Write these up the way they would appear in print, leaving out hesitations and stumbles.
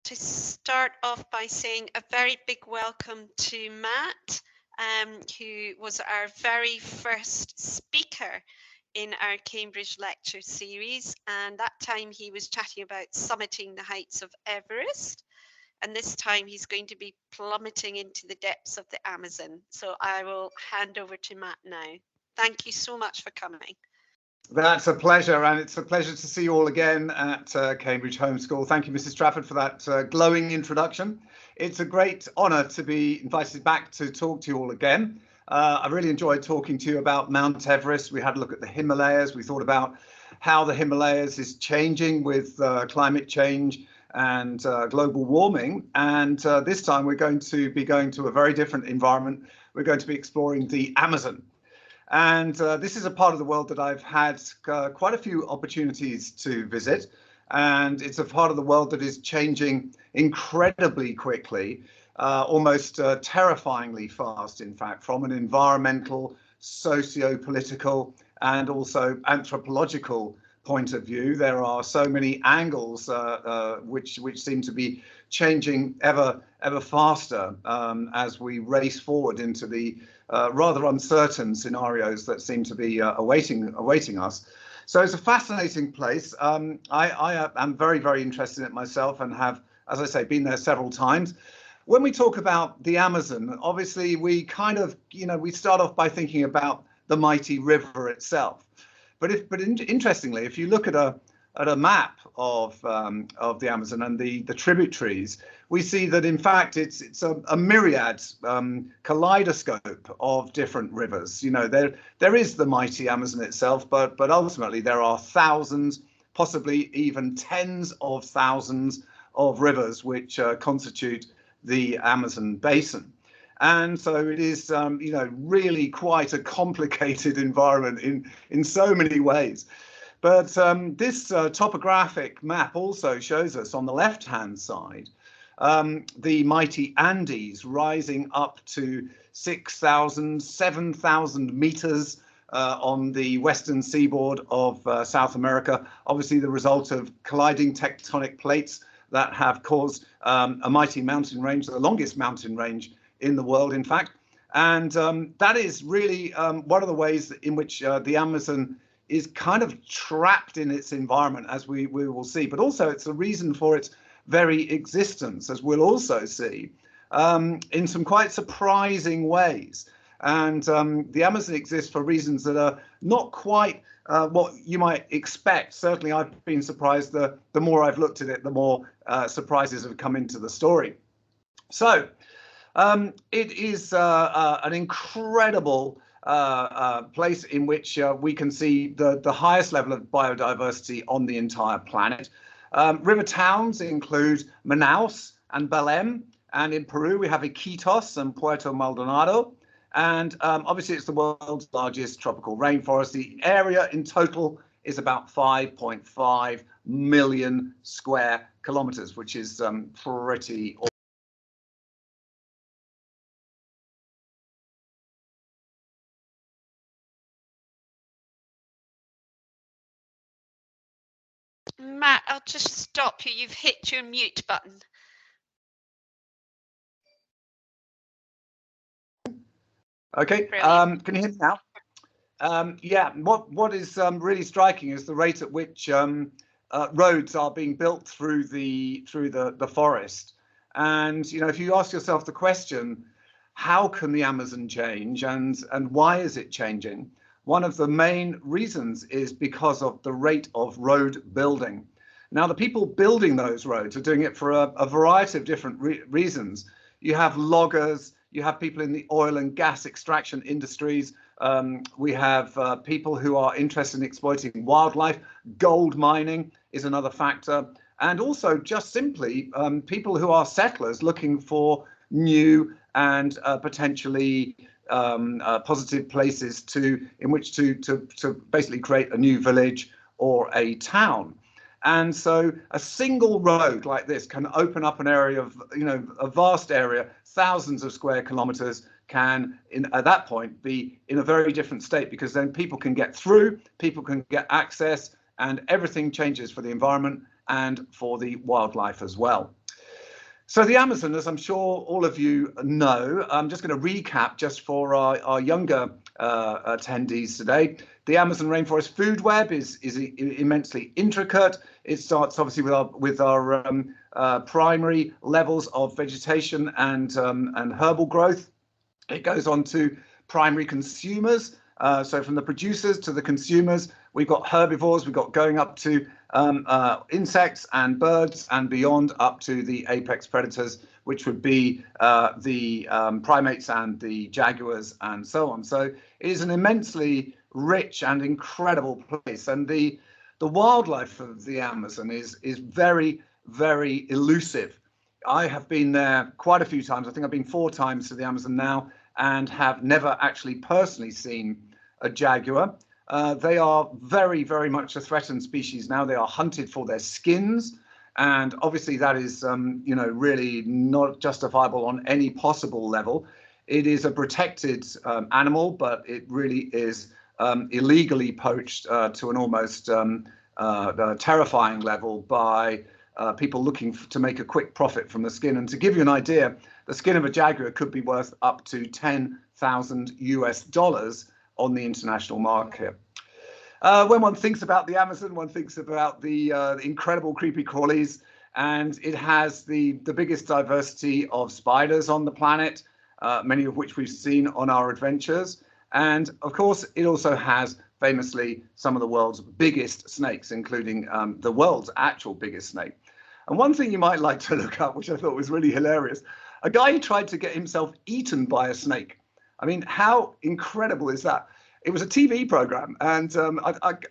to start off by saying a very big welcome to Matt, who was our very first speaker in our Cambridge lecture series. And that time he was chatting about summiting the heights of Everest. And this time he's going to be plummeting into the depths of the Amazon. So I will hand over to Matt now. Thank you so much for coming. That's a pleasure, and it's a pleasure to see you all again at Cambridge Homeschool. Thank you, Mrs. Trafford, for that glowing introduction. It's a great honour to be invited back to talk to you all again. I really enjoyed talking to you about Mount Everest. We had a look at the Himalayas. We thought about how the Himalayas is changing with climate change and global warming. And this time we're going to be going to a very different environment. We're going to be exploring the Amazon. And this is a part of the world that I've had quite a few opportunities to visit. And it's a part of the world that is changing incredibly quickly, almost terrifyingly fast, in fact, from an environmental, socio-political, and also anthropological point of view. There are so many angles which seem to be changing ever faster as we race forward into the rather uncertain scenarios that seem to be awaiting us. So it's a fascinating place. I am very interested in it myself and have, as I say, been there several times. When we talk about the Amazon, obviously we kind of, we start off by thinking about the mighty river itself. But interestingly, if you look at a map of the Amazon and the tributaries, we see that in fact it's a myriad kaleidoscope of different rivers. There is the mighty Amazon itself, but ultimately there are thousands, possibly even tens of thousands of rivers which constitute the Amazon basin. And so it is, really quite a complicated environment in so many ways. But this topographic map also shows us on the left-hand side the mighty Andes rising up to 6,000, 7,000 meters on the western seaboard of South America, obviously the result of colliding tectonic plates that have caused a mighty mountain range, the longest mountain range in the world, in fact. And that is really one of the ways in which the Amazon is kind of trapped in its environment, as we will see. But also it's a reason for its very existence, as we'll also see, in some quite surprising ways. And the Amazon exists for reasons that are not quite what you might expect. Certainly I've been surprised. The more I've looked at it, the more surprises have come into the story. So it is an incredible place in which we can see the highest level of biodiversity on the entire planet. River towns include Manaus and Belém, and in Peru we have Iquitos and Puerto Maldonado. And obviously it's the world's largest tropical rainforest. The area in total is about 5.5 million square kilometers, which is pretty awesome. Matt, I'll just stop you. You've hit your mute button. Okay, can you hear me now? Yeah, what is really striking is the rate at which roads are being built through the forest. And if you ask yourself the question, how can the Amazon change and why is it changing? One of the main reasons is because of the rate of road building. Now, the people building those roads are doing it for a variety of different reasons. You have loggers, you have people in the oil and gas extraction industries. We have people who are interested in exploiting wildlife. Gold mining is another factor. And also just simply people who are settlers looking for new and potentially positive places in which to basically create a new village or a town. And so a single road like this can open up an area of, a vast area, thousands of square kilometers, can at that point be in a very different state, because then people can get through, people can get access, and everything changes for the environment and for the wildlife as well. So the Amazon, as I'm sure all of you know, I'm just going to recap just for our younger attendees today. The Amazon rainforest food web is immensely intricate. It starts obviously with our primary levels of vegetation and herbal growth. It goes on to primary consumers. So from the producers to the consumers, we've got herbivores, we've got going up to insects and birds and beyond up to the apex predators, which would be the primates and the jaguars and so on. So it is an immensely rich and incredible place. And the wildlife of the Amazon is very, very elusive. I have been there quite a few times. I think I've been 4 times to the Amazon now and have never actually personally seen a jaguar. They are very, very much a threatened species now. They are hunted for their skins. And obviously that is, really not justifiable on any possible level. It is a protected animal, but it really is illegally poached to an almost terrifying level by people looking to make a quick profit from the skin. And to give you an idea, the skin of a jaguar could be worth up to $10,000 on the international market. When one thinks about the Amazon, one thinks about the incredible creepy crawlies, and it has the biggest diversity of spiders on the planet, many of which we've seen on our adventures. And of course, it also has famously some of the world's biggest snakes, including the world's actual biggest snake. And one thing you might like to look up, which I thought was really hilarious, a guy tried to get himself eaten by a snake. I mean, how incredible is that? It was a TV program, and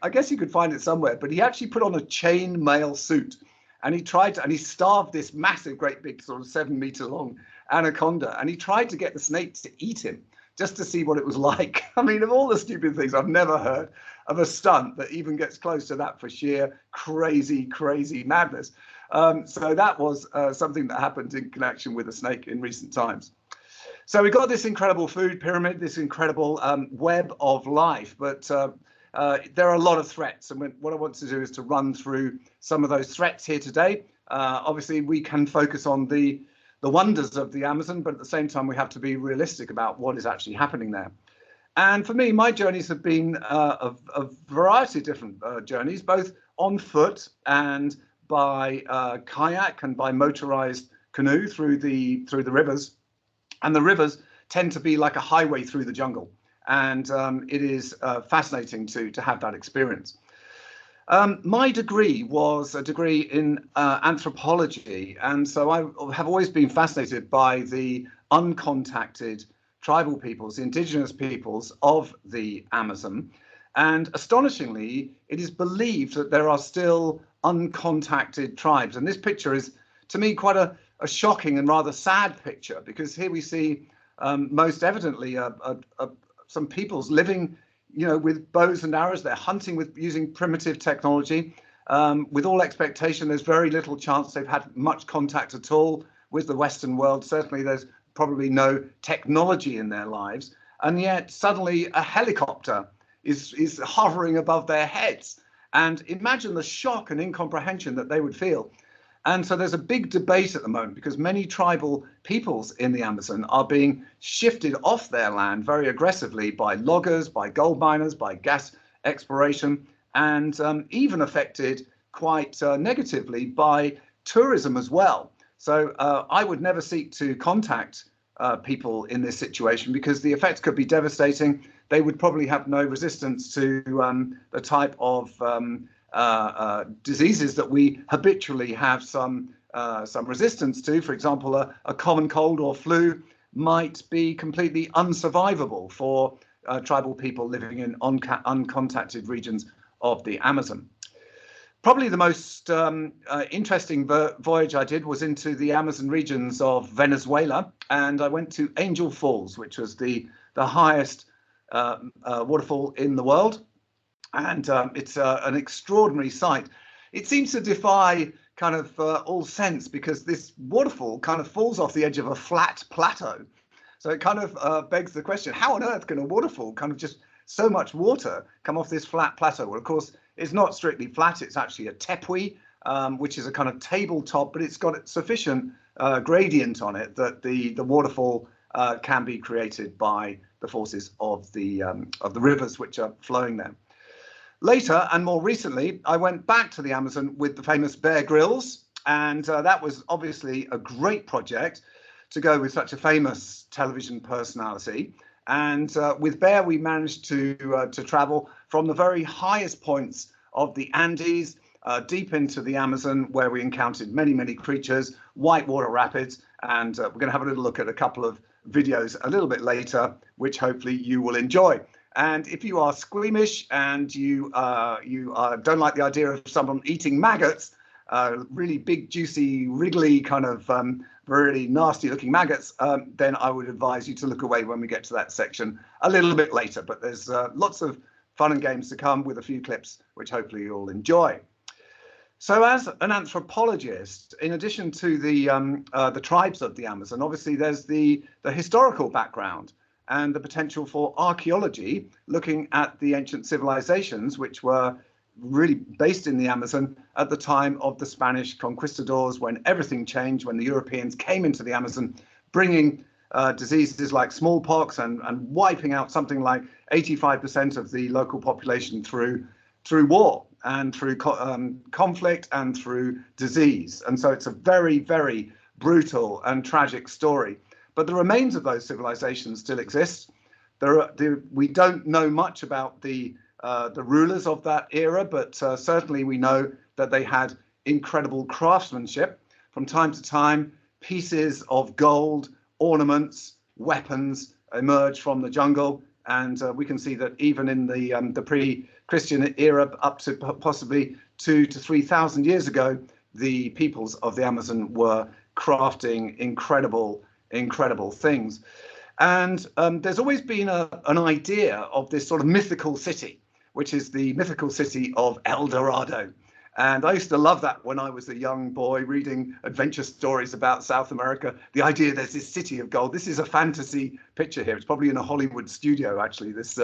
I guess you could find it somewhere, but he actually put on a chain mail suit, and he starved this massive, great big sort of 7-meter long anaconda, and he tried to get the snake to eat him just to see what it was like. I mean, of all the stupid things, I've never heard of a stunt that even gets close to that for sheer crazy, crazy madness. So that was something that happened in connection with a snake in recent times. So we got this incredible food pyramid, this incredible web of life, but there are a lot of threats. And what I want to do is to run through some of those threats here today. Obviously, we can focus on the wonders of the Amazon, but at the same time, we have to be realistic about what is actually happening there. And for me, my journeys have been a variety of different journeys, both on foot and by kayak and by motorized canoe through the rivers. And the rivers tend to be like a highway through the jungle. And it is fascinating to have that experience. My degree was a degree in anthropology. And so I have always been fascinated by the uncontacted tribal peoples, the indigenous peoples of the Amazon. And astonishingly, it is believed that there are still uncontacted tribes. And this picture is, to me, quite a shocking and rather sad picture, because here we see most evidently some peoples living, with bows and arrows. They're hunting using primitive technology. With all expectation, there's very little chance they've had much contact at all with the Western world. Certainly, there's probably no technology in their lives, and yet suddenly a helicopter is hovering above their heads. And imagine the shock and incomprehension that they would feel. And so there's a big debate at the moment, because many tribal peoples in the Amazon are being shifted off their land very aggressively by loggers, by gold miners, by gas exploration, and even affected quite negatively by tourism as well. So I would never seek to contact people in this situation, because the effects could be devastating. They would probably have no resistance to the type of diseases that we habitually have some resistance to. For example, a common cold or flu might be completely unsurvivable for tribal people living in uncontacted regions of the Amazon. Probably the most interesting voyage I did was into the Amazon regions of Venezuela, and I went to Angel Falls, which was the highest waterfall in the world. And it's an extraordinary sight. It seems to defy kind of all sense, because this waterfall kind of falls off the edge of a flat plateau. So it kind of begs the question, how on earth can a waterfall, kind of just so much water, come off this flat plateau? Well, of course, it's not strictly flat. It's actually a tepui, which is a kind of tabletop, but it's got sufficient gradient on it that the waterfall can be created by the forces of the rivers which are flowing there. Later, and more recently, I went back to the Amazon with the famous Bear Grylls, and that was obviously a great project to go with such a famous television personality. And with Bear, we managed to travel from the very highest points of the Andes deep into the Amazon, where we encountered many, many creatures, whitewater rapids, and we're going to have a little look at a couple of videos a little bit later, which hopefully you will enjoy. And if you are squeamish and you don't like the idea of someone eating maggots, really big, juicy, wriggly kind of really nasty looking maggots, then I would advise you to look away when we get to that section a little bit later. But there's lots of fun and games to come with a few clips, which hopefully you'll enjoy. So as an anthropologist, in addition to the tribes of the Amazon, obviously there's the historical background and the potential for archaeology, looking at the ancient civilizations which were really based in the Amazon at the time of the Spanish conquistadors, when everything changed, when the Europeans came into the Amazon, bringing diseases like smallpox and wiping out something like 85% of the local population through war and through conflict and through disease. And so it's a very, very brutal and tragic story. But the remains of those civilizations still exist. We don't know much about the rulers of that era, but certainly we know that they had incredible craftsmanship. From time to time, pieces of gold, ornaments, weapons emerge from the jungle, and we can see that even in the pre-Christian era, up to possibly 2,000 to 3,000 years ago, the peoples of the Amazon were crafting incredible things. And there's always been an idea of this sort of mythical city, which is the mythical city of El Dorado. And I used to love that when I was a young boy reading adventure stories about South America. The idea there's this city of gold. This is a fantasy picture here. It's probably in a Hollywood studio, actually, this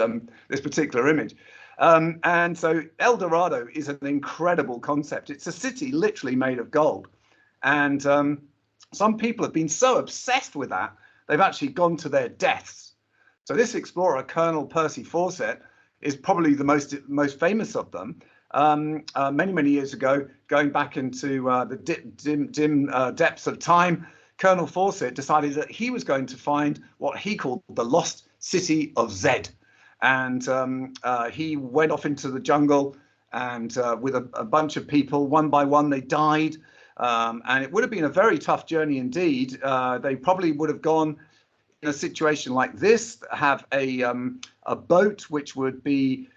particular image. And so El Dorado is an incredible concept. It's a city literally made of gold. And some people have been so obsessed with that, they've actually gone to their deaths. So this explorer, Colonel Percy Fawcett, is probably the most famous of them. Many years ago, going back into the dim depths of time, Colonel Fawcett decided that he was going to find what he called the lost city of Zed. And he went off into the jungle, and with a bunch of people, one by one, they died. And it would have been a very tough journey indeed. They probably would have gone in a situation like this, have a boat which would be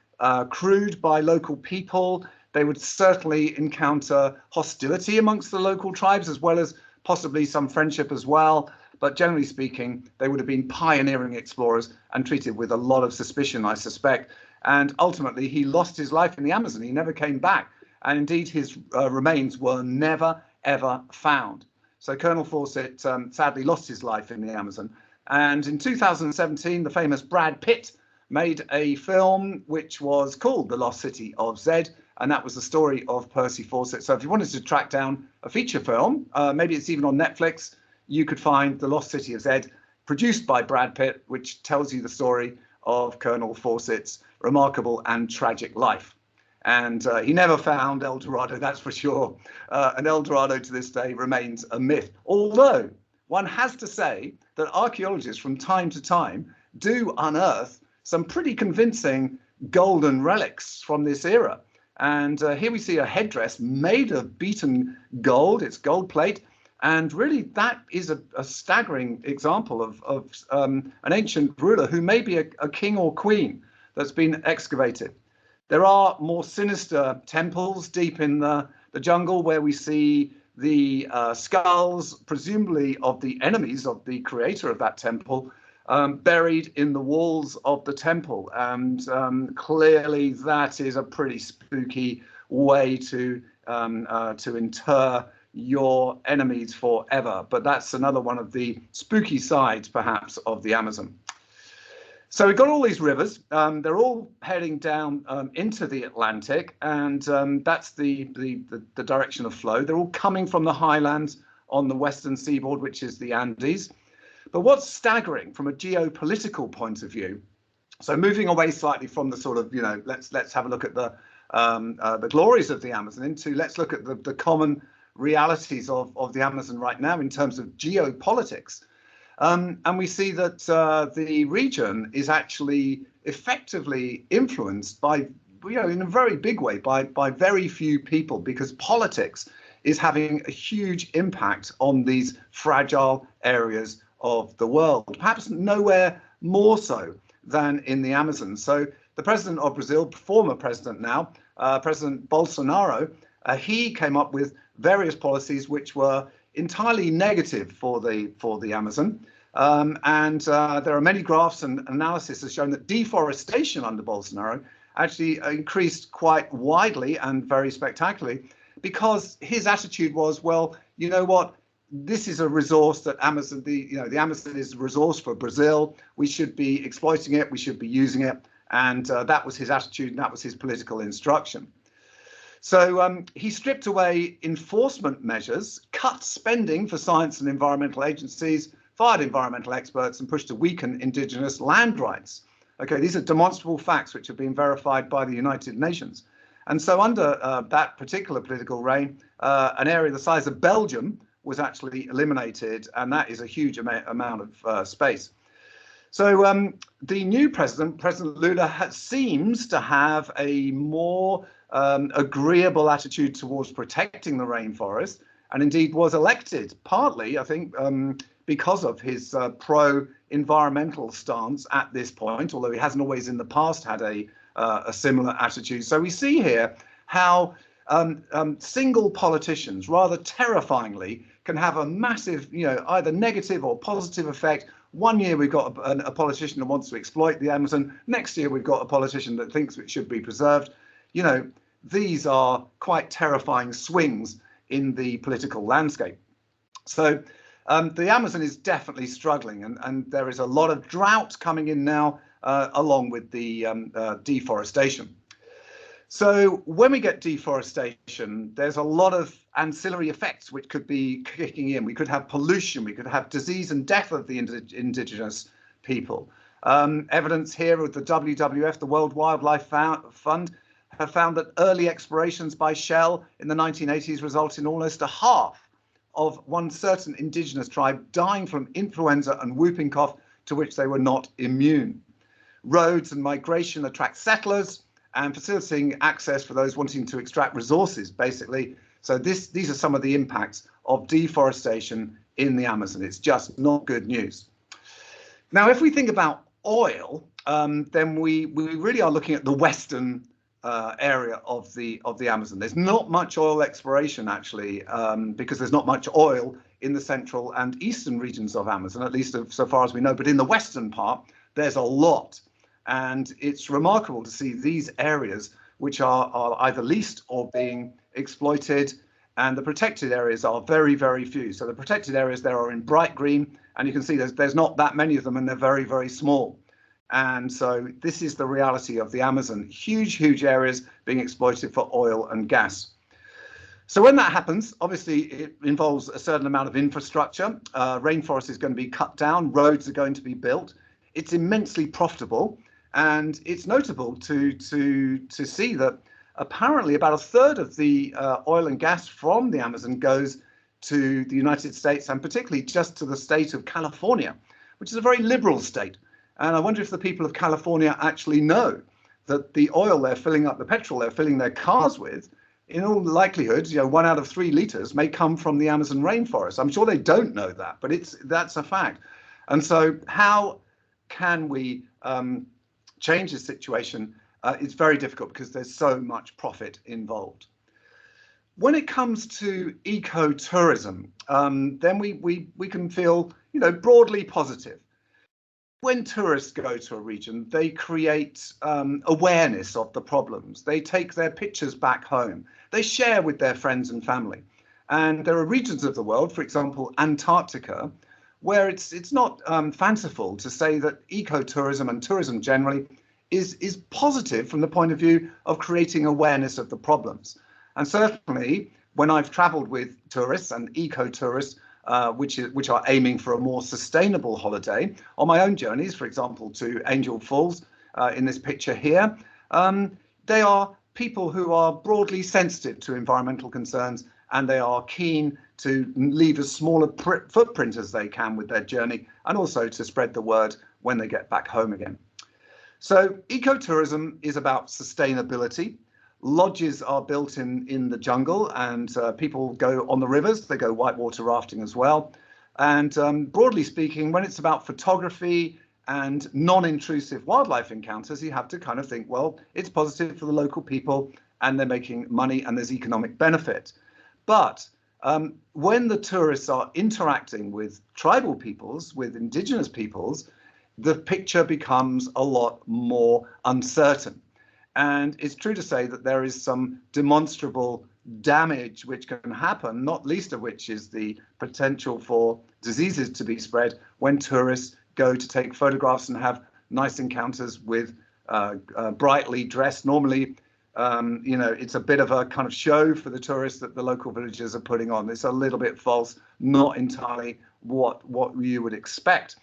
crewed by local people. They would certainly encounter hostility amongst the local tribes, as well as possibly some friendship as well. But generally speaking, they would have been pioneering explorers and treated with a lot of suspicion, I suspect. And ultimately, he lost his life in the Amazon. He never came back. And indeed, his remains were never, ever found. So Colonel Fawcett sadly lost his life in the Amazon. And in 2017, the famous Brad Pitt made a film which was called The Lost City of Zed, and that was the story of Percy Fawcett. So if you wanted to track down a feature film, maybe it's even on Netflix, you could find The Lost City of Zed, produced by Brad Pitt, which tells you the story of Colonel Fawcett's remarkable and tragic life. And he never found El Dorado, that's for sure. And El Dorado to this day remains a myth. Although one has to say that archaeologists from time to time do unearth some pretty convincing golden relics from this era. And here we see a headdress made of beaten gold. It's gold plate. And really, that is a staggering example of an ancient ruler who may be a king or queen that's been excavated. There are more sinister temples deep in the jungle where we see the skulls, presumably of the enemies of the creator of that temple, buried in the walls of the temple. And clearly that is a pretty spooky way to inter your enemies forever. But that's another one of the spooky sides, perhaps, of the Amazon. So we've got all these rivers. They're all heading down into the Atlantic, and that's the direction of flow. They're all coming from the highlands on the western seaboard, which is the Andes. But what's staggering from a geopolitical point of view, so moving away slightly from the sort of, let's have a look at the glories of the Amazon into, let's look at the common realities of the Amazon right now in terms of geopolitics. And we see that the region is actually effectively influenced by, in a very big way, by very few people, because politics is having a huge impact on these fragile areas of the world, perhaps nowhere more so than in the Amazon. So the president of Brazil, former president now, President Bolsonaro, he came up with various policies which were entirely negative for the Amazon. And there are many graphs and analysis has shown that deforestation under Bolsonaro actually increased quite widely and very spectacularly, because his attitude was, well, you know what? This is a resource that Amazon, the Amazon is a resource for Brazil. We should be exploiting it. We should be using it. And that was his attitude, and that was his political instruction. So he stripped away enforcement measures, cut spending for science and environmental agencies, fired environmental experts, and pushed to weaken indigenous land rights. Okay, these are demonstrable facts which have been verified by the United Nations. And so under that particular political reign, an area the size of Belgium was actually eliminated, and that is a huge amount of space. So the new president, President Lula, seems to have a more agreeable attitude towards protecting the rainforest, and indeed was elected partly, I think, because of his pro-environmental stance at this point, although he hasn't always in the past had a similar attitude. So we see here how single politicians, rather terrifyingly, can have a massive, either negative or positive effect. One year we've got a politician that wants to exploit the Amazon. Next year we've got a politician that thinks it should be preserved. These are quite terrifying swings in the political landscape. So the Amazon is definitely struggling, and there is a lot of drought coming in now, along with the deforestation. So when we get deforestation, there's a lot of ancillary effects which could be kicking in. We could have pollution, we could have disease and death of the indigenous people. Evidence here of the WWF, the World Wildlife Fund, have found that early explorations by Shell in the 1980s resulted in almost a half of one certain indigenous tribe dying from influenza and whooping cough, to which they were not immune. Roads and migration attract settlers and facilitating access for those wanting to extract resources, basically. So these are some of the impacts of deforestation in the Amazon. It's just not good news. Now, if we think about oil, then we really are looking at the western area of the Amazon. There's not much oil exploration, actually, because there's not much oil in the central and eastern regions of Amazon, at least so far as we know. But in the western part, there's a lot. And it's remarkable to see these areas which are either leased or being exploited, and the protected areas are very, very few. So the protected areas there are in bright green, and you can see there's not that many of them, and they're very, very small. And so this is the reality of the Amazon, huge, huge areas being exploited for oil and gas. So when that happens, obviously it involves a certain amount of infrastructure. Rainforest is going to be cut down, roads are going to be built. It's immensely profitable. And it's notable to see that apparently about a third of the oil and gas from the Amazon goes to the United States, and particularly just to the state of California, which is a very liberal state. And I wonder if the people of California actually know that the oil they're filling up, the petrol they're filling their cars with, in all likelihood, 1 out of 3 liters may come from the Amazon rainforest. I'm sure they don't know that, but that's a fact. And so how can we change the situation? It's very difficult because there's so much profit involved. When it comes to ecotourism, then we can feel, broadly positive. When tourists go to a region, they create awareness of the problems. They take their pictures back home. They share with their friends and family. And there are regions of the world, for example, Antarctica, where it's not fanciful to say that ecotourism and tourism generally is positive from the point of view of creating awareness of the problems. And certainly when I've traveled with tourists and eco-tourists, which are aiming for a more sustainable holiday, on my own journeys, for example, to Angel Falls in this picture here, they are people who are broadly sensitive to environmental concerns, and they are keen to leave as small a footprint as they can with their journey, and also to spread the word when they get back home again. So ecotourism is about sustainability. Lodges are built in the jungle, and people go on the rivers. They go whitewater rafting as well. And broadly speaking, when it's about photography and non-intrusive wildlife encounters, you have to kind of think, well, it's positive for the local people and they're making money and there's economic benefit. But when the tourists are interacting with tribal peoples, with indigenous peoples, the picture becomes a lot more uncertain. And it's true to say that there is some demonstrable damage which can happen, not least of which is the potential for diseases to be spread when tourists go to take photographs and have nice encounters with brightly dressed. Normally, it's a bit of a kind of show for the tourists that the local villagers are putting on. It's a little bit false, not entirely what you would expect.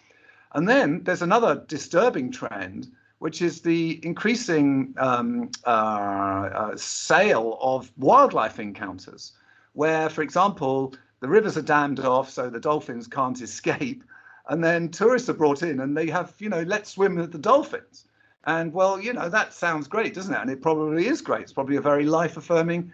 And then there's another disturbing trend, which is the increasing sale of wildlife encounters, where, for example, the rivers are dammed off so the dolphins can't escape, and then tourists are brought in and they have, let's swim with the dolphins. And well, that sounds great, doesn't it? And it probably is great. It's probably a very life-affirming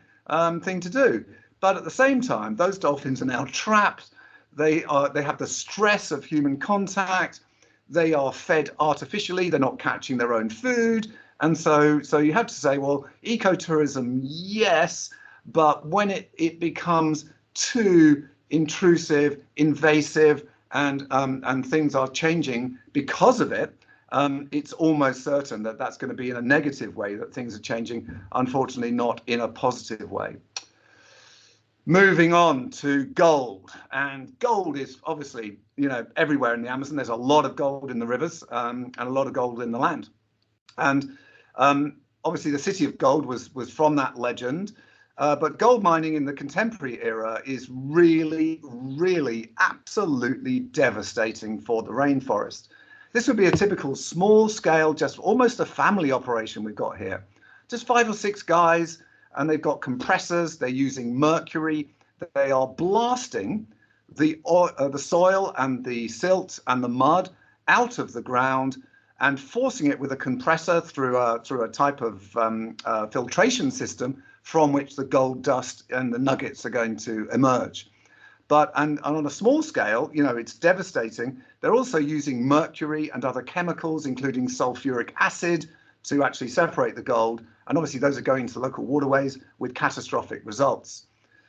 thing to do. But at the same time, those dolphins are now trapped. They have the stress of human contact. They are fed artificially. They're not catching their own food. And so you have to say, well, ecotourism, yes, but when it becomes too intrusive, invasive, and things are changing because of it, it's almost certain that that's going to be in a negative way, that things are changing, unfortunately not in a positive way. Moving on to gold, and gold is obviously, everywhere in the Amazon. There's a lot of gold in the rivers and a lot of gold in the land. And obviously the city of gold was from that legend. But gold mining in the contemporary era is really, really absolutely devastating for the rainforest. This would be a typical small scale, just almost a family operation we've got here. Just 5 or 6 guys, and they've got compressors. They're using mercury. They are blasting the soil and the silt and the mud out of the ground and forcing it with a compressor through a type of filtration system from which the gold dust and the nuggets are going to emerge. But and on a small scale, it's devastating. They're also using mercury and other chemicals, including sulfuric acid, to actually separate the gold. And obviously those are going into local waterways with catastrophic results.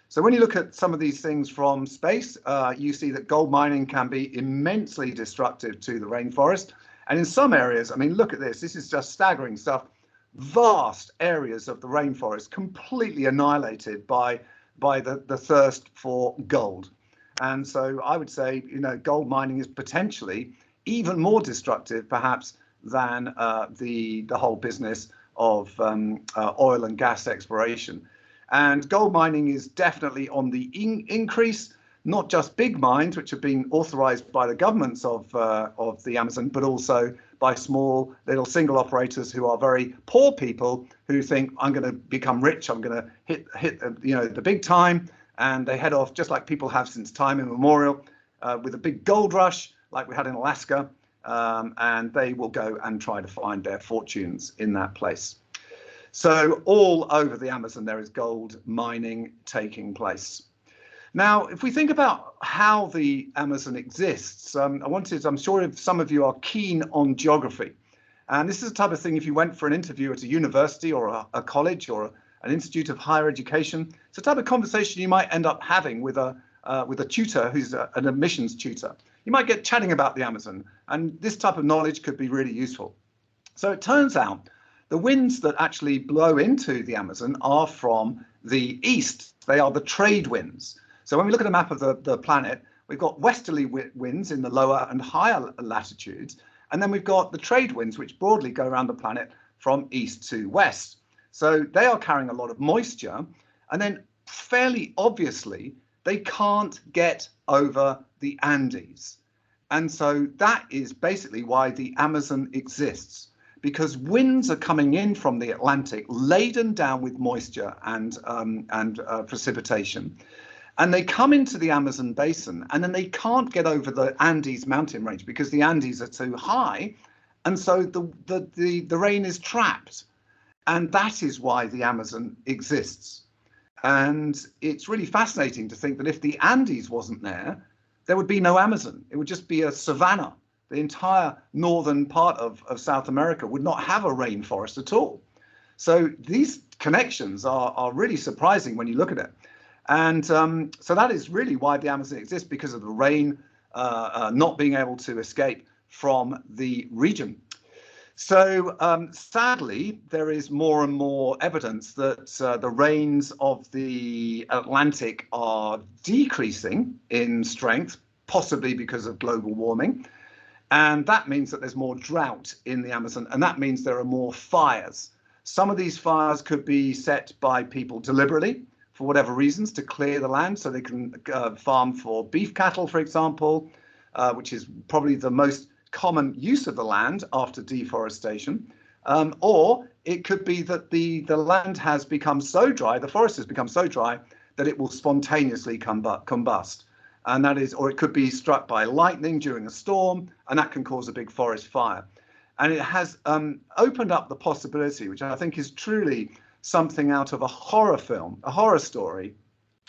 So when you look at some of these things from space, you see that gold mining can be immensely destructive to the rainforest. And in some areas, look at this. This is just staggering stuff. Vast areas of the rainforest completely annihilated by the thirst for gold. And so I would say, gold mining is potentially even more destructive, perhaps, than the whole business of oil and gas exploration. And gold mining is definitely on the increase, not just big mines, which have been authorized by the governments of the Amazon, but also by small little single operators who are very poor people who think, I'm going to become rich, I'm going to hit the big time, and they head off just like people have since time immemorial with a big gold rush like we had in Alaska, and they will go and try to find their fortunes in that place. So all over the Amazon there is gold mining taking place. Now, if we think about how the Amazon exists, I'm sure if some of you are keen on geography, and this is the type of thing, if you went for an interview at a university or a college or an institute of higher education, it's the type of conversation you might end up having with a tutor who's an admissions tutor. You might get chatting about the Amazon, and this type of knowledge could be really useful. So it turns out the winds that actually blow into the Amazon are from the east. They are the trade winds. So when we look at a map of the planet, We've got westerly winds in the lower and higher latitudes. And then we've got the trade winds, which broadly go around the planet from east to west. So they are carrying a lot of moisture. And then fairly obviously, they can't get over the Andes. And so that is basically why the Amazon exists, because winds are coming in from the Atlantic laden down with moisture and precipitation. And they come into the Amazon basin, and then they can't get over the Andes mountain range because the Andes are too high. And so the rain is trapped. And that is why the Amazon exists. And it's really fascinating to think that if the Andes wasn't there, there would be no Amazon. It would just be a savanna. The entire northern part of South America would not have a rainforest at all. So these connections are really surprising when you look at it. And so that is really why the Amazon exists, because of the rain not being able to escape from the region. So sadly, there is more and more evidence that the rains of the Atlantic are decreasing in strength, possibly because of global warming. And that means that there's more drought in the Amazon, and that means there are more fires. Some of these fires could be set by people deliberately, for whatever reasons, to clear the land so they can farm for beef cattle, for example, which is probably the most common use of the land after deforestation. Or it could be that the land has become so dry, the forest has become so dry that it will spontaneously combust. And that is, or it could be struck by lightning during a storm, and that can cause a big forest fire. And it has opened up the possibility, which I think is truly something out of a horror film, a horror story,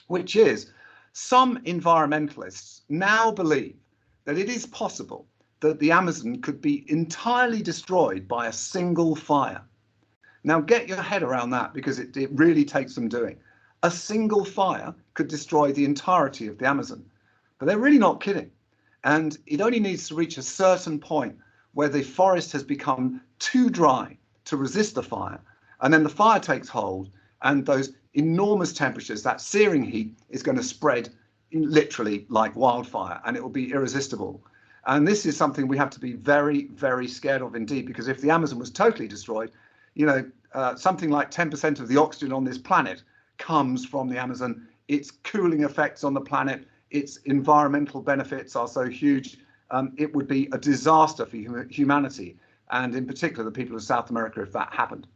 which is some environmentalists now believe that it is possible that the Amazon could be entirely destroyed by a single fire. Now get your head around that, because it really takes some doing. A single fire could destroy the entirety of the Amazon, but they're really not kidding. And it only needs to reach a certain point where the forest has become too dry to resist the fire. And then the fire takes hold, and those enormous temperatures, that searing heat, is going to spread literally like wildfire, and it will be irresistible. And this is something we have to be very, very scared of indeed, because if the Amazon was totally destroyed, you know, something like 10% of the oxygen on this planet comes from the Amazon. Its cooling effects on the planet, its environmental benefits are so huge. It would be a disaster for humanity, and in particular the people of South America, if that happened.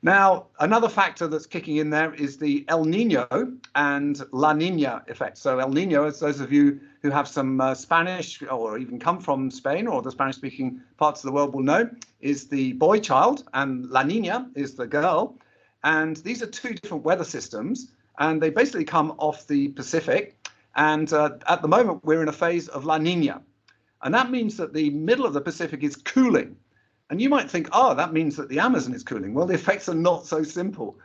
Now, another factor that's kicking in there is the El Nino and La Nina effect. So El Nino, as those of you who have some Spanish or even come from Spain or the Spanish-speaking parts of the world will know, is the boy child, and La Nina is the girl. And these are two different weather systems, and they basically come off the Pacific. And at the moment, we're in a phase of La Nina. And that means that the middle of the Pacific is cooling. And you might think, oh, that means that the Amazon is cooling. Well, the effects are not so simple,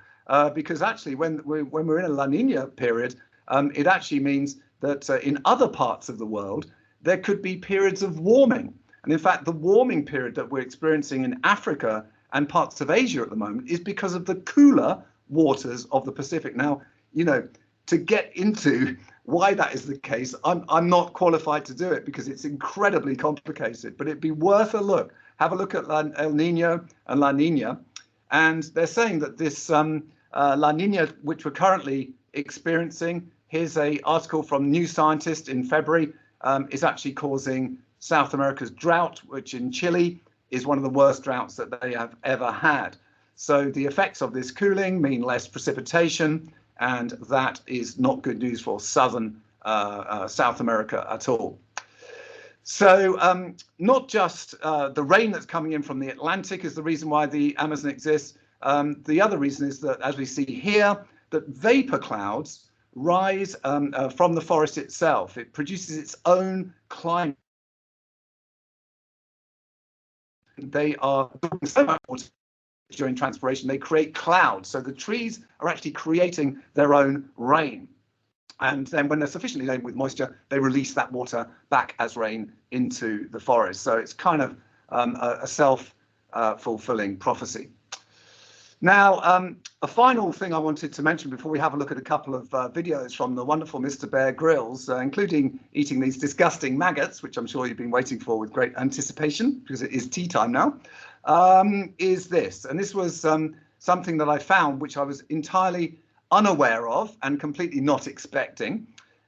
because actually when we're in a La Nina period, it actually means that in other parts of the world, there could be periods of warming. And in fact, the warming period that we're experiencing in Africa and parts of Asia at the moment is because of the cooler waters of the Pacific. Now, you know, to get into why that is the case, I'm not qualified to do it, because it's incredibly complicated, but it'd be worth a look. Have a look at El Nino and La Nina, and they're saying that this La Nina, which we're currently experiencing, here's an article from New Scientist in February, is actually causing South America's drought, which in Chile is one of the worst droughts that they have ever had. So the effects of this cooling mean less precipitation, and that is not good news for southern South America at all. So not just the rain that's coming in from the Atlantic is the reason why the Amazon exists. The other reason is that, as we see here, that vapor clouds rise from the forest itself. It produces its own climate. They are absorbing so much water during transpiration, they create clouds. So the trees are actually creating their own rain. And then when they're sufficiently laden with moisture, they release that water back as rain into the forest. So it's kind of a self-fulfilling prophecy. Now, a final thing I wanted to mention before we have a look at a couple of videos from the wonderful Mr. Bear Grylls, including eating these disgusting maggots, which I'm sure you've been waiting for with great anticipation because it is tea time now, is this. And this was something that I found which I was entirely unaware of and completely not expecting.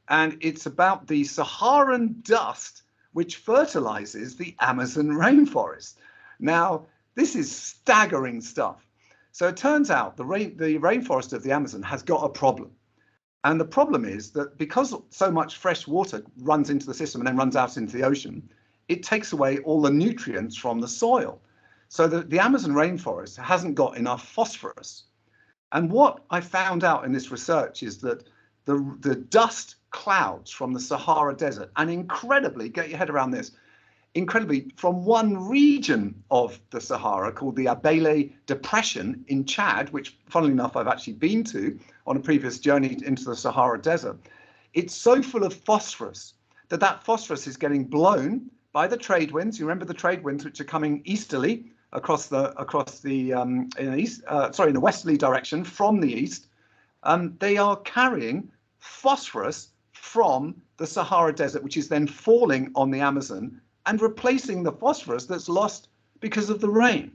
And it's about the Saharan dust which fertilizes the Amazon rainforest. Now, this is staggering stuff. So it turns out the rainforest of the Amazon has got a problem. And the problem is that because so much fresh water runs into the system and then runs out into the ocean, it takes away all the nutrients from the soil. So the Amazon rainforest hasn't got enough phosphorus. And what I found out in this research is that the dust clouds from the Sahara Desert, and incredibly, get your head around this, incredibly, from one region of the Sahara called the Abele Depression in Chad, which funnily enough I've actually been to on a previous journey into the Sahara Desert, it's so full of phosphorus that phosphorus is getting blown by the trade winds. You remember the trade winds which are coming easterly across the in the westerly direction from the east. They are carrying phosphorus from the Sahara Desert, which is then falling on the Amazon and replacing the phosphorus that's lost because of the rain.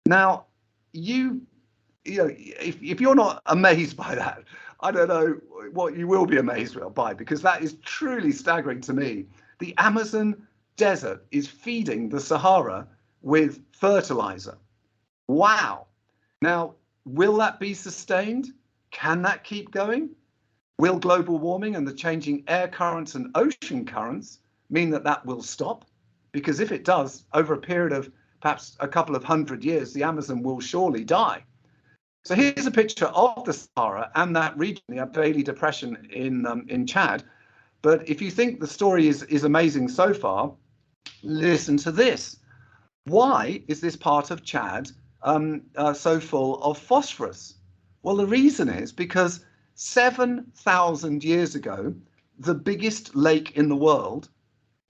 Now, you know, if you're not amazed by that, I don't know what you will be amazed by, because that is truly staggering to me. The Amazon desert is feeding the Sahara with fertilizer. Wow. Now, will that be sustained? Can that keep going? Will global warming and the changing air currents and ocean currents mean that will stop? Because if it does, over a period of perhaps a couple of 100 years, the Amazon will surely die. So here's a picture of the Sahara and that region, the Abele Depression in Chad. But if you think the story is amazing so far, listen to this. Why is this part of Chad so full of phosphorus? Well, the reason is because 7,000 years ago, the biggest lake in the world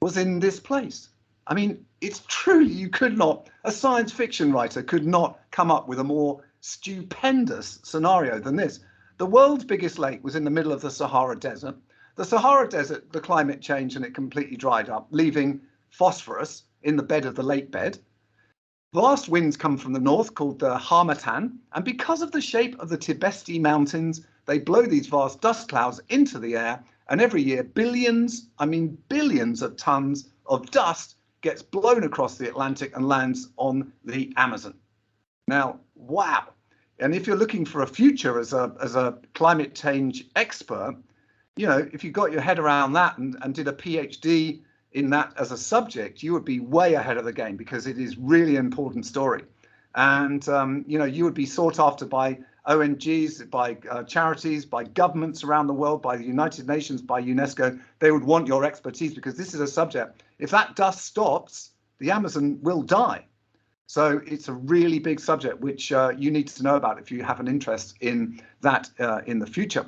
was in this place. I mean, it's truly, you could not, a science fiction writer could not come up with a more stupendous scenario than this. The world's biggest lake was in the middle of the Sahara Desert. The Sahara Desert, the climate changed and it completely dried up, leaving phosphorus in the bed of the lake bed. Vast winds come from the north called the Harmattan, and because of the shape of the Tibesti Mountains, they blow these vast dust clouds into the air, and every year billions of tons of dust gets blown across the Atlantic and lands on the Amazon. Now, wow. And if you're looking for a future as a climate change expert, you know, if you got your head around that and did a PhD in that as a subject, you would be way ahead of the game, because it is really an important story. And, you know, you would be sought after by ONGs, by charities, by governments around the world, by the United Nations, by UNESCO. They would want your expertise, because this is a subject. If that dust stops, the Amazon will die. So it's a really big subject, which you need to know about if you have an interest in that in the future.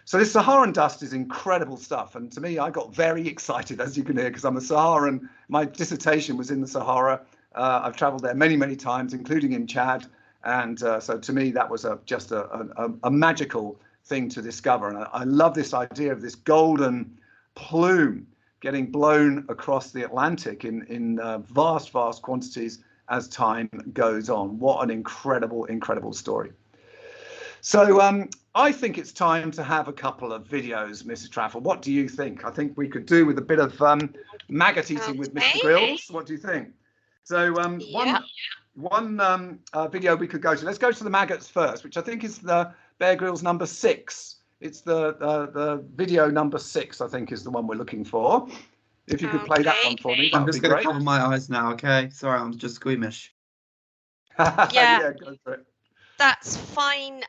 So this Saharan dust is incredible stuff. And to me, I got very excited, as you can hear, because I'm a Saharan. My dissertation was in the Sahara. I've traveled there many, many times, including in Chad. And so to me, that was just a magical thing to discover. And I love this idea of this golden plume getting blown across the Atlantic in vast, vast quantities as time goes on. What an incredible, incredible story. So I think it's time to have a couple of videos, Mrs. Trafford. What do you think? I think we could do with a bit of maggot eating with Mr. Grylls. What do you think? So one video we could go to. Let's go to the maggots first, which I think is the Bear Grylls number 6. It's the video number 6, I think, is the one we're looking for. If you could play that one for me, that would be great. I'm just going to cover my eyes now, okay? Sorry, I'm just squeamish. Yeah, go for it. That's fine,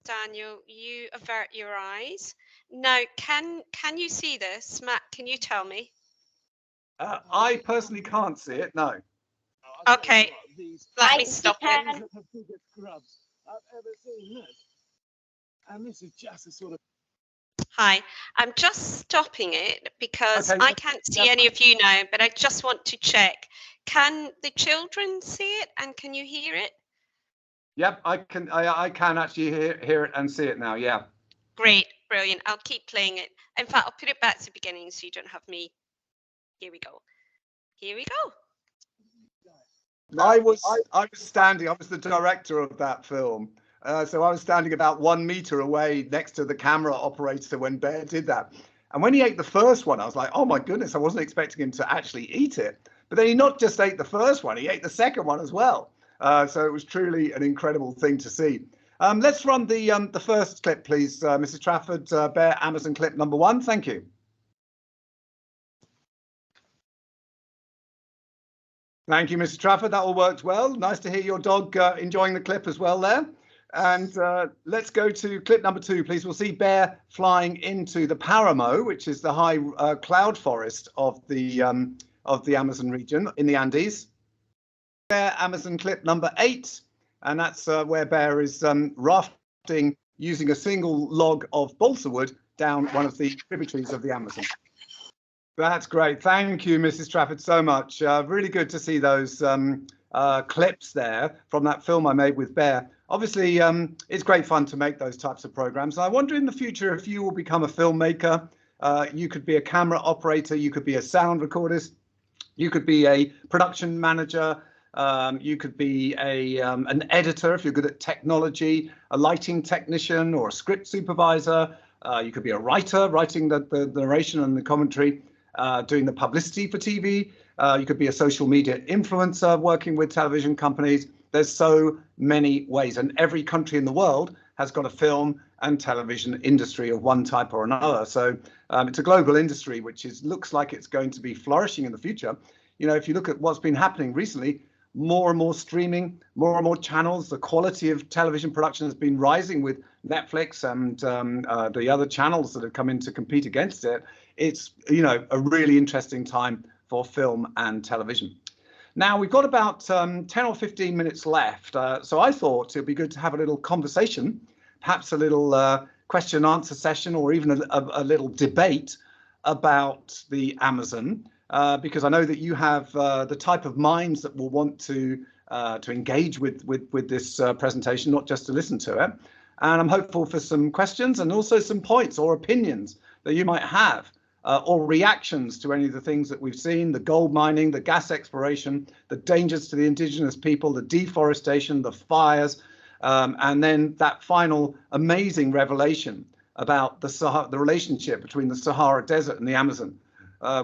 Daniel. You avert your eyes. Now, can you see this? Matt, can you tell me? I personally can't see it, no. Okay, let me stop it. These are the biggest grubs I've ever seen. Look. And this is just a sort of... Hi, I'm just stopping it because Okay. I can't see any of you now, but I just want to check. Can the children see it and can you hear it? Yep, I can actually hear it and see it now. Yeah. Great, brilliant. I'll keep playing it. In fact, I'll put it back to the beginning so you don't have me. Here we go. Here we go. I was standing. I was the director of that film, so I was standing about 1 meter away next to the camera operator when Bear did that. And when he ate the first one, I was like, "Oh my goodness!" I wasn't expecting him to actually eat it. But then he not just ate the first one; he ate the second one as well. So it was truly an incredible thing to see. Let's run the first clip, please, Mrs. Trafford. Bear Amazon clip number 1. Thank you. Thank you, Mr. Trafford. That all worked well. Nice to hear your dog enjoying the clip as well there. And let's go to clip number 2, please. We'll see Bear flying into the Paramo, which is the high cloud forest of the Amazon region in the Andes. Bear Amazon clip number 8, and that's where Bear is rafting using a single log of balsa wood down one of the tributaries of the Amazon. That's great. Thank you, Mrs. Trafford, so much. Really good to see those clips there from that film I made with Bear. Obviously, it's great fun to make those types of programs. I wonder in the future if you will become a filmmaker. You could be a camera operator. You could be a sound recordist. You could be a production manager. You could be an editor if you're good at technology, a lighting technician or a script supervisor. You could be a writer, writing the narration and the commentary. Doing the publicity for TV. You could be a social media influencer working with television companies. There's so many ways, and every country in the world has got a film and television industry of one type or another. So it's a global industry, which looks like it's going to be flourishing in the future. You know, if you look at what's been happening recently, more and more streaming, more and more channels. The quality of television production has been rising with Netflix and the other channels that have come in to compete against it. It's, you know, a really interesting time for film and television. Now we've got about 10 or 15 minutes left. So I thought it'd be good to have a little conversation, perhaps a little question and answer session, or even a little debate about the Amazon. Because I know that you have the type of minds that will want to engage with this presentation, not just to listen to it. And I'm hopeful for some questions and also some points or opinions that you might have, or reactions to any of the things that we've seen, the gold mining, the gas exploration, the dangers to the indigenous people, the deforestation, the fires, and then that final amazing revelation about the relationship between the Sahara Desert and the Amazon.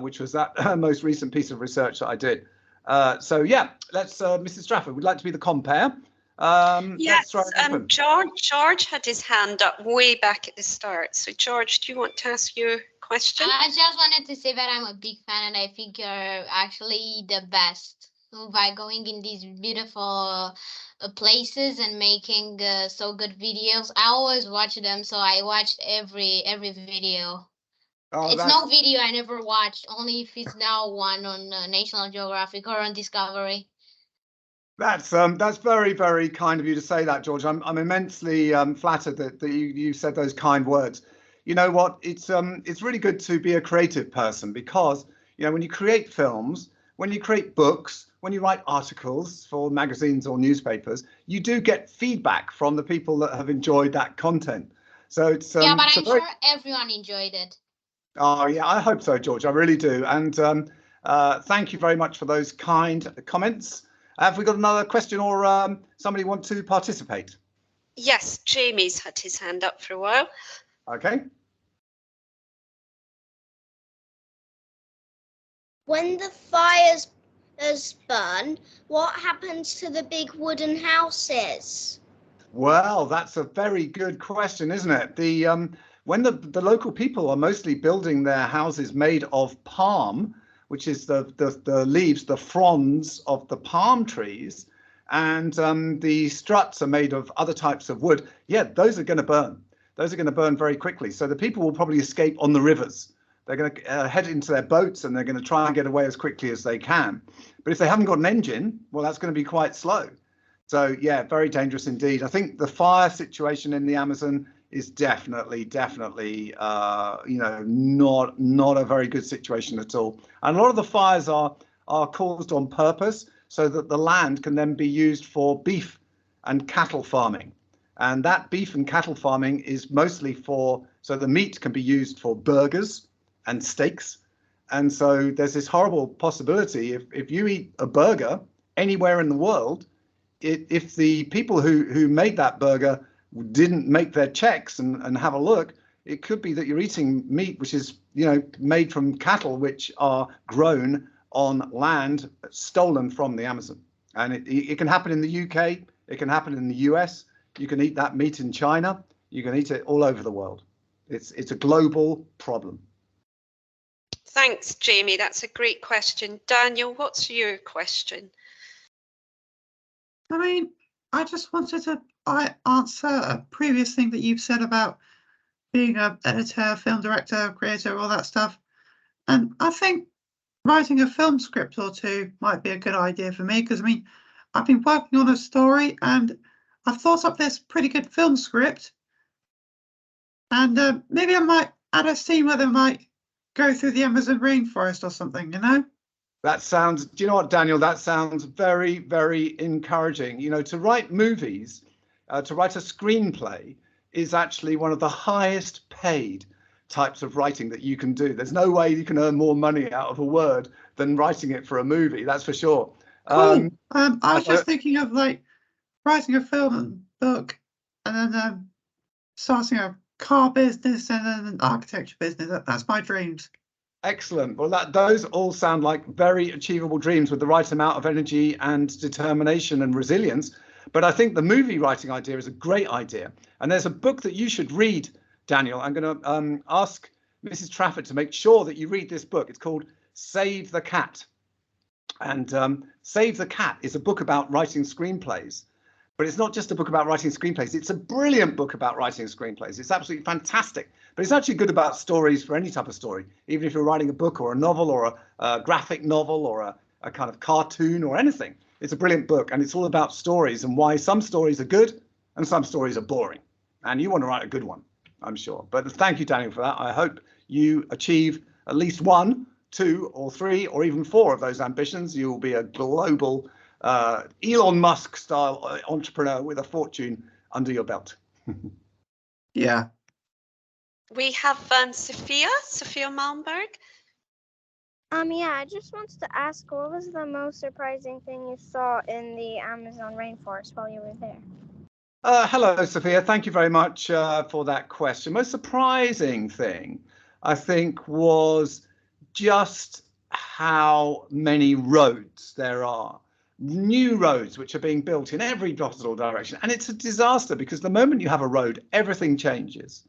Which was that most recent piece of research that I did. So yeah, let's, Mrs. Strafford, we'd like to be the compare. Yes, George had his hand up way back at the start. So George, do you want to ask your question? I just wanted to say that I'm a big fan and I think you're actually the best by going in these beautiful places and making so good videos. I always watch them, so I watched every video. Oh, it's no video I never watched, only if it's now one on National Geographic or on Discovery. That's very, very kind of you to say that, George. I'm immensely flattered that you said those kind words. You know what? It's really good to be a creative person because, you know, when you create films, when you create books, when you write articles for magazines or newspapers, you do get feedback from the people that have enjoyed that content. So it's yeah, but I'm sure everyone enjoyed it. Oh yeah, I hope so, George. I really do. And thank you very much for those kind comments. Have we got another question or somebody want to participate? Yes, Jamie's had his hand up for a while. Okay. When the fires burn, what happens to the big wooden houses? Well, that's a very good question, isn't it? When the local people are mostly building their houses made of palm, which is the leaves, the fronds of the palm trees, and the struts are made of other types of wood. Yeah, those are going to burn. Those are going to burn very quickly. So the people will probably escape on the rivers. They're going to head into their boats and they're going to try and get away as quickly as they can. But if they haven't got an engine, well, that's going to be quite slow. So yeah, very dangerous indeed. I think the fire situation in the Amazon is definitely, you know, not a very good situation at all. And a lot of the fires are caused on purpose so that the land can then be used for beef and cattle farming. And that beef and cattle farming is mostly so the meat can be used for burgers and steaks. And so there's this horrible possibility if you eat a burger anywhere in the world, if the people who made that burger didn't make their checks and have a look, it could be that you're eating meat which is, made from cattle which are grown on land stolen from the Amazon. And it can happen in the UK, it can happen in the US, you can eat that meat in China, you can eat it all over the world. It's a global problem. Thanks, Jamie. That's a great question. Daniel, what's your question? I mean, I just wanted to answer a previous thing that you've said about being an editor, film director, creator, all that stuff. And I think writing a film script or two might be a good idea for me, because I mean, I've been working on a story and I've thought up this pretty good film script. And maybe I might add a scene where they might go through the Amazon rainforest or something, That sounds, do you know what, Daniel, that sounds very, very encouraging. To write movies, to write a screenplay is actually one of the highest paid types of writing that you can do. There's no way you can earn more money out of a word than writing it for a movie, that's for sure. Cool. I was just thinking of like writing a film and book and then starting a car business and then an architecture business. That's my dreams. Excellent. Well, those all sound like very achievable dreams with the right amount of energy and determination and resilience. But I think the movie writing idea is a great idea. And there's a book that you should read, Daniel. I'm going to ask Mrs. Trafford to make sure that you read this book. It's called Save the Cat. And Save the Cat is a book about writing screenplays. But it's not just a book about writing screenplays. It's a brilliant book about writing screenplays. It's absolutely fantastic. But it's actually good about stories for any type of story, even if you're writing a book or a novel or a graphic novel or a kind of cartoon or anything. It's a brilliant book, and it's all about stories and why some stories are good and some stories are boring. And you want to write a good one, I'm sure. But thank you, Daniel, for that. I hope you achieve at least 1, 2, or 3, or even 4 of those ambitions. You will be a global Elon Musk style entrepreneur with a fortune under your belt. Yeah. We have Sophia Malmberg. Yeah, I just wanted to ask, what was the most surprising thing you saw in the Amazon rainforest while you were there? Hello, Sophia. Thank you very much for that question. Most surprising thing, I think, was just how many roads there are. New roads which are being built in every possible direction. And it's a disaster because the moment you have a road, everything changes.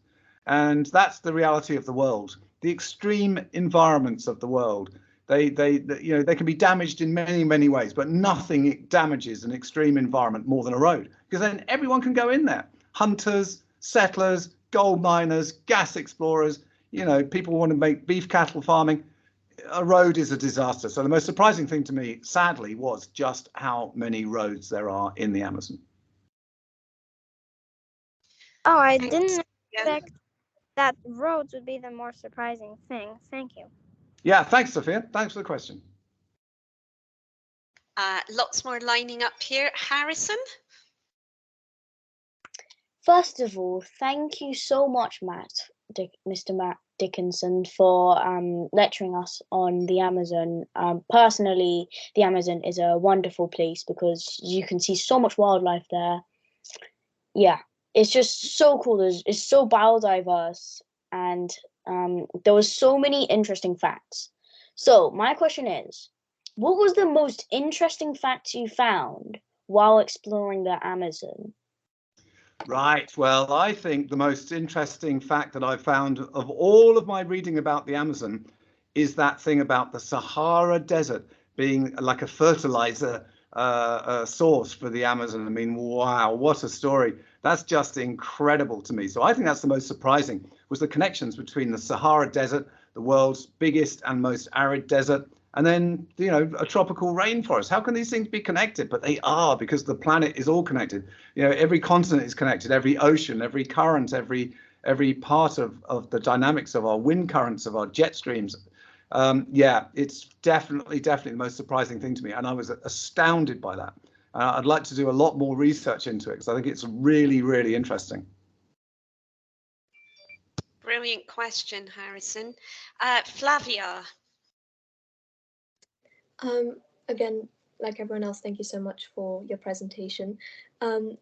And that's the reality of the world. The extreme environments of the world, they can be damaged in many, many ways, but nothing damages an extreme environment more than a road, because then everyone can go in there. Hunters, settlers, gold miners, gas explorers, people want to make beef cattle farming. A road is a disaster. So the most surprising thing to me, sadly, was just how many roads there are in the Amazon. Oh, I didn't expect that roads would be the more surprising thing. Thank you. Yeah, thanks, Sophia. Thanks for the question. Lots more lining up here. Harrison? First of all, thank you so much, Mr. Matt Dickinson, for lecturing us on the Amazon. Personally, the Amazon is a wonderful place because you can see so much wildlife there. Yeah, it's just so cool. It's so biodiverse, and there was so many interesting facts. So my question is, what was the most interesting fact you found while exploring the Amazon? Right. Well, I think the most interesting fact that I've found of all of my reading about the Amazon is that thing about the Sahara Desert being like a fertilizer source for the Amazon. I mean, wow, what a story. That's just incredible to me. So I think that's the most surprising, was the connections between the Sahara Desert, the world's biggest and most arid desert, and then, a tropical rainforest. How can these things be connected? But they are, because the planet is all connected. Every continent is connected, every ocean, every current, every part of the dynamics of our wind currents, of our jet streams. Yeah, it's definitely the most surprising thing to me. And I was astounded by that. I'd like to do a lot more research into it because I think it's really, really interesting. Brilliant question, Harrison. Flavia. Again, like everyone else, thank you so much for your presentation.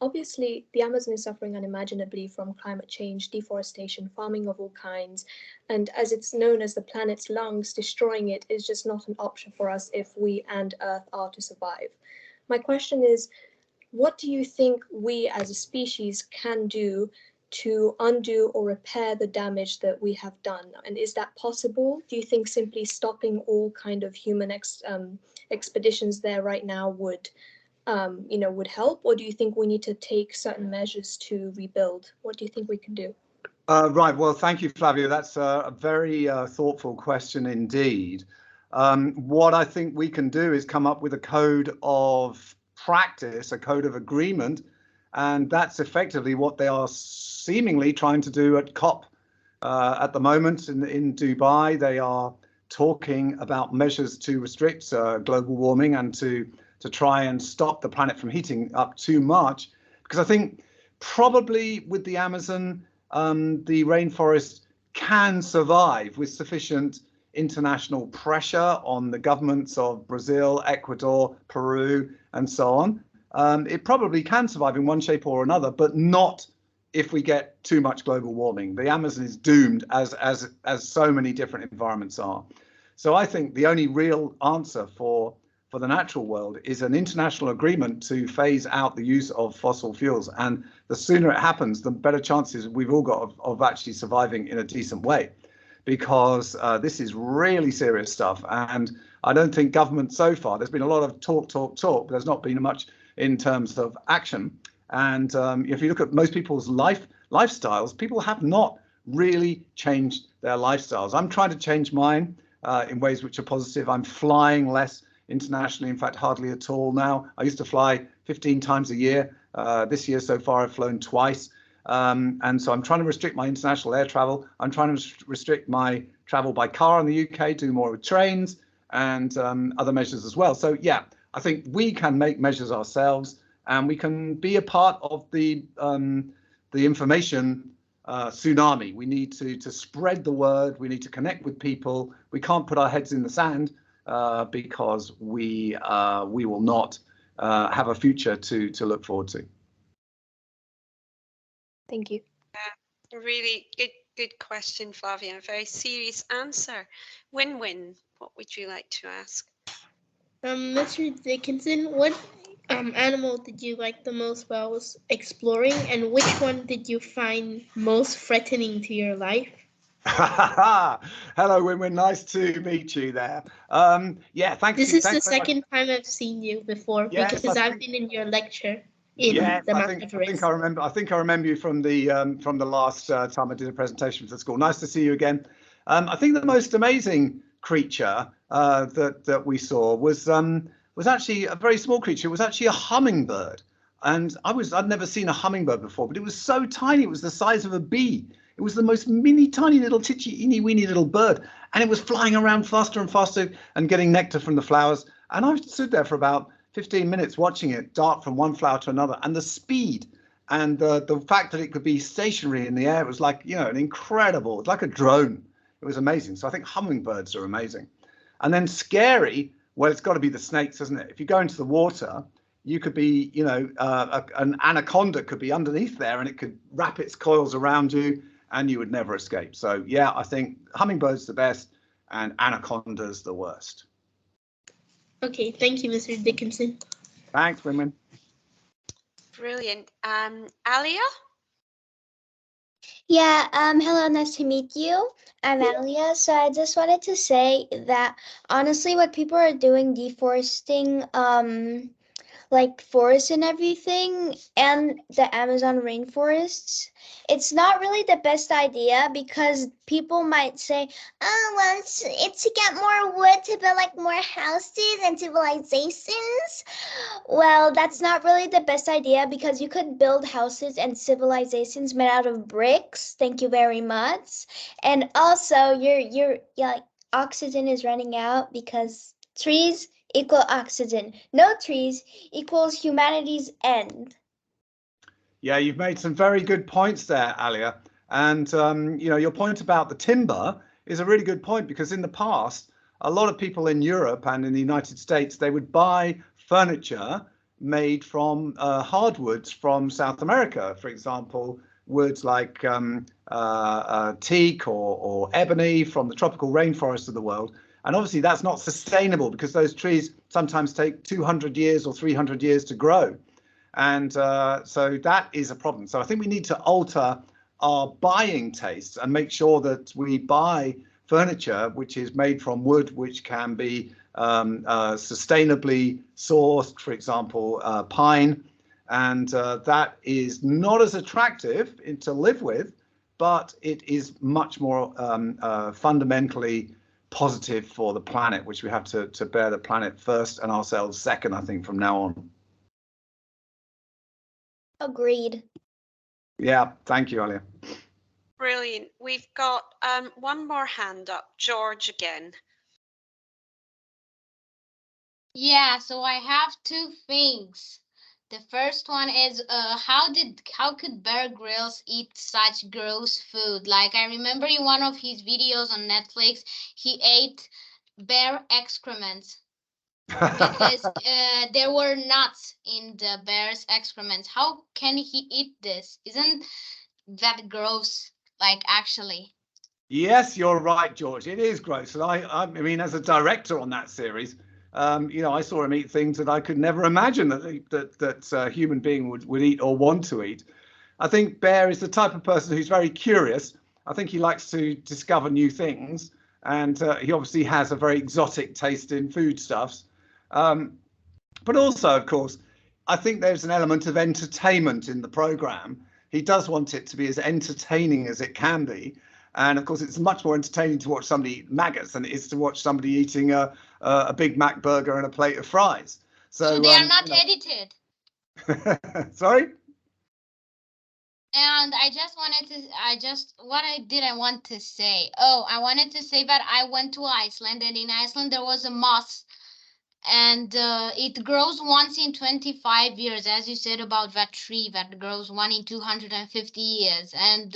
Obviously, the Amazon is suffering unimaginably from climate change, deforestation, farming of all kinds, and as it's known as the planet's lungs, destroying it is just not an option for us if we and Earth are to survive. My question is, what do you think we as a species can do to undo or repair the damage that we have done? And is that possible? Do you think simply stopping all kind of human expeditions there right now would help, or do you think we need to take certain measures to rebuild? What do you think we can do? Right, well, thank you, Flavia. That's a very thoughtful question indeed. What I think we can do is come up with a code of practice, a code of agreement, and that's effectively what they are seemingly trying to do at COP at the moment in Dubai. They are talking about measures to restrict global warming and to try and stop the planet from heating up too much, because I think probably with the Amazon, the rainforest can survive with sufficient international pressure on the governments of Brazil, Ecuador, Peru, and so on. It probably can survive in one shape or another, but not if we get too much global warming. The Amazon is doomed, as so many different environments are. So I think the only real answer for the natural world is an international agreement to phase out the use of fossil fuels. And the sooner it happens, the better chances we've all got of actually surviving in a decent way, because this is really serious stuff. And I don't think government so far, there's been a lot of talk, but there's not been much in terms of action. And if you look at most people's lifestyles, people have not really changed their lifestyles. I'm trying to change mine in ways which are positive. I'm flying less internationally, in fact, hardly at all now. I used to fly 15 times a year. This year so far, I've flown twice. And so I'm trying to restrict my international air travel. I'm trying to restrict my travel by car in the UK, do more with trains and other measures as well. So, yeah, I think we can make measures ourselves, and we can be a part of the information tsunami. We need to spread the word. We need to connect with people. We can't put our heads in the sand because we will not have a future to look forward to. Thank you. Really good question, Flavia. A very serious answer. Win-win. What would you like to ask? Mr. Dickinson, what animal did you like the most while exploring, and which one did you find most threatening to your life? Hello, Win-Win. Nice to meet you there. Yeah, thanks. This is the second time I've seen you before, because I've been in your lecture in the Metaverse. I think I remember you from the last time I did a presentation for the school. Nice to see you again. I think the most amazing creature that we saw was actually a very small creature. It was actually a hummingbird, and I'd never seen a hummingbird before, but it was so tiny. It was the size of a bee. It was the most tiny little teeny-weeny little bird, and it was flying around faster and faster and getting nectar from the flowers. And I stood there for about 15 minutes watching it dart from one flower to another, and the speed and the fact that it could be stationary in the air, it was like, an incredible, like a drone. It was amazing. So I think hummingbirds are amazing. And then scary, well, it's got to be the snakes, isn't it? If you go into the water, you could be, an anaconda could be underneath there, and it could wrap its coils around you, and you would never escape. So yeah, I think hummingbirds the best and anacondas the worst. Okay, thank you, Mr. Dickinson. Thanks, Win-Win. Brilliant. Alia? Yeah, hello, nice to meet you. I'm Alia. So I just wanted to say that honestly, what people are doing, deforesting like forests and everything, and the Amazon rainforests, it's not really the best idea, because people might say, oh, well, it's to get more wood to build like more houses and civilizations. Well, that's not really the best idea, because you could build houses and civilizations made out of bricks. Thank you very much. And also your oxygen is running out, because trees equal oxygen. No trees equals humanity's end. Yeah, you've made some very good points there, Alia. And, you know, your point about the timber is a really good point, because in the past, a lot of people in Europe and in the United States, they would buy furniture made from hardwoods from South America. For example, woods like teak or ebony from the tropical rainforests of the world. And obviously that's not sustainable, because those trees sometimes take 200 years or 300 years to grow. And so that is a problem. So I think we need to alter our buying tastes and make sure that we buy furniture which is made from wood, which can be sustainably sourced, for example, pine. And that is not as attractive to live with, but it is much more fundamentally positive for the planet, which we have to bear the planet first and ourselves second, I think, from now on. Agreed. Yeah, thank you, Alia. Brilliant. We've got one more hand up, George again. Yeah, so I have two things. The first one is how could Bear Grylls eat such gross food? Like, I remember in one of his videos on Netflix, he ate bear excrements because there were nuts in the bear's excrements. How can he eat this? Isn't that gross? Like, actually. Yes, you're right, George. It is gross. And I mean, as a director on that series, you know, I saw him eat things that I could never imagine that a human being would eat or want to eat. I think Bear is the type of person who's very curious. I think he likes to discover new things, and he obviously has a very exotic taste in foodstuffs. But also, of course, I think there's an element of entertainment in the program. He does want it to be as entertaining as it can be. And of course, it's much more entertaining to watch somebody eat maggots than it is to watch somebody eating a Big Mac burger and a plate of fries. So they are not edited. Sorry? And I want to say? Oh, I wanted to say that I went to Iceland, and in Iceland there was a moss, and it grows once in 25 years, as you said about that tree that grows one in 250 years. And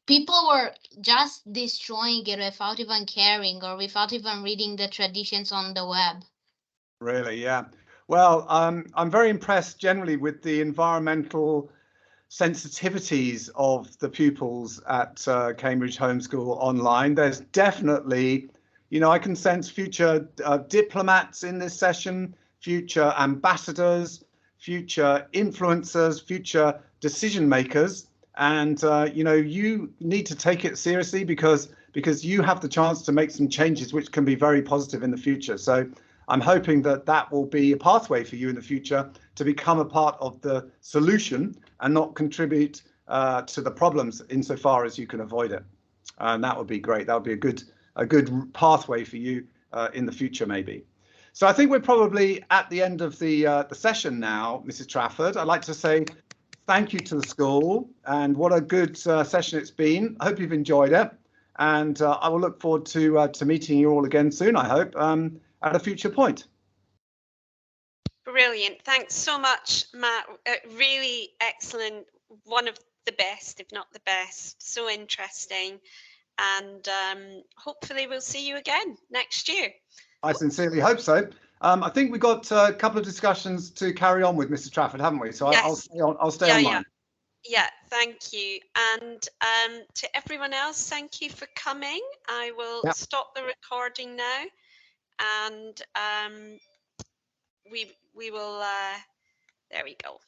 people were just destroying it without even caring or without even reading the traditions on the web. Really, yeah. Well, I'm very impressed generally with the environmental sensitivities of the pupils at Cambridge Homeschool Online. There's definitely, you know, I can sense future diplomats in this session, future ambassadors, future influencers, future decision makers. And, you know, you need to take it seriously because you have the chance to make some changes which can be very positive in the future. So I'm hoping that will be a pathway for you in the future to become a part of the solution and not contribute to the problems insofar as you can avoid it. And that would be great. That would be a good pathway for you in the future, maybe. So I think we're probably at the end of the session now, Mrs. Trafford. I'd like to say thank you to the school, and what a good session it's been. I hope you've enjoyed it, and I will look forward to meeting you all again soon, I hope, at a future point. Brilliant. Thanks so much, Matt. Really excellent. One of the best, if not the best. So interesting. And hopefully we'll see you again next year. I sincerely hope so. I think we've got a couple of discussions to carry on with, Mrs. Trafford, haven't we? So yes. I'll stay online. Yeah, thank you. And to everyone else, thank you for coming. I will stop the recording now, and we will, there we go.